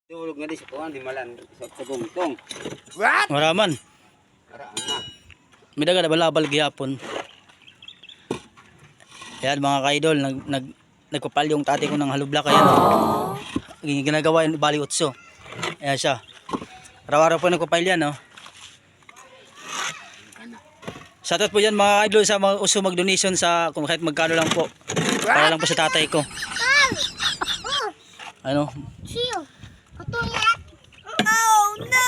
Tulog nga di sa kuhan, di malan sa pagungtong. What? Maraman. Karaan na. May daga na balabal gihapon. Ayan mga ka-idol, nagkupal yung tatay ko ng halublak. Ayan o. Ginagawa yung bali utso. Ayan siya. Araw-araw po nagkupal yan o. Shoutout po yan mga idol sa mga uso mag-donation sa kung kahit magkano lang po. Para lang po sa tatay ko. Ano? Oh no!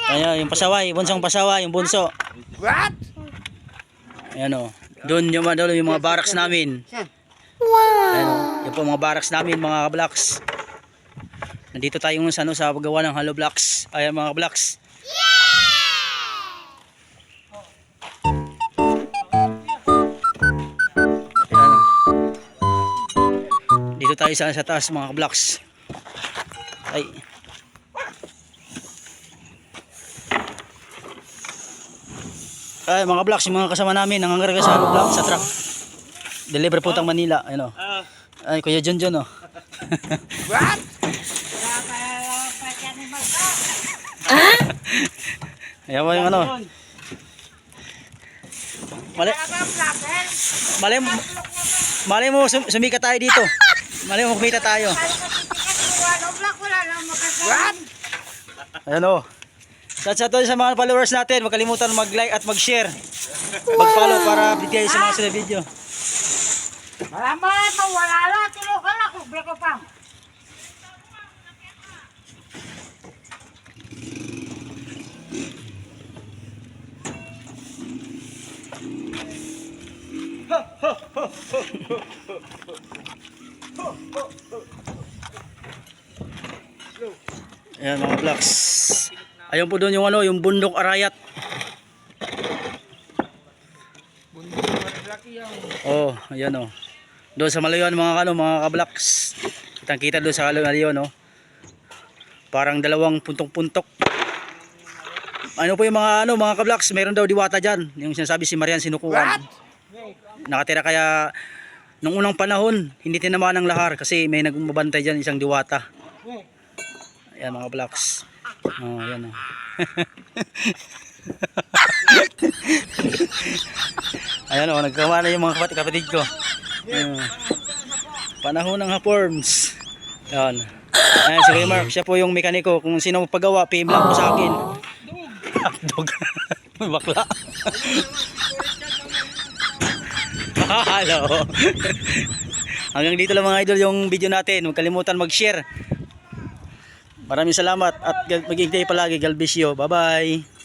Ayan, yung pasaway, bunsong pasaway, yung bunso. What? Ayan o. Doon yung mga barracks namin. Wow! Ayan o. Yung po mga barracks namin, mga blocks. Nandito tayo sa paggawa ng hollow blocks. Ayan mga blocks. Ayan o. Dito tayo sa taas mga blocks. Ay. Ay mga blocks, yung mga kasama namin nangangarga sa block sa truck. Deliver putang Manila, ano. Ay Kuya John John oh. What? Ayan mo yung ano. Mali mo sumikat tayo dito. Mali mo kumita tayo. What? Ayan o. Sa mga followers natin, huwag kalimutan mag-like at mag-share. Mag-follow para update kayo sa mga sila video. Malaman, mawala na. Tulog ka na kung ko pa. Ayan mga blocks. Ayun po doon yung yung bundok Arayat. Oh, ayan oh. Doon sa Malayon mga ka-blocks. Kitang-kita doon sa Malayon oh. Parang dalawang puntok-puntok. Ano po yung mga ka-blocks, meron daw diwata diyan. Yung sinasabi si Marian sinukuan. Nakatira kaya nung unang panahon, hindi tinamaan ng lahar kasi may nagmabantay diyan isang diwata. Ayan mga blocks. Oh, ayan oh. Ayan oh, nagkawa na yung mga kapatid ko. Panahon ng haporms. Ayan. Ayan si Kuya Mark, siya po yung mekaniko. Kung sino magpagawa, PM lang po sa akin. Dog. May bakla. Hello. Hanggang dito lang mga idol yung video natin. Huwag kalimutan mag-share. Maraming salamat at mag-iintay palagi. Galbisyo. Bye-bye.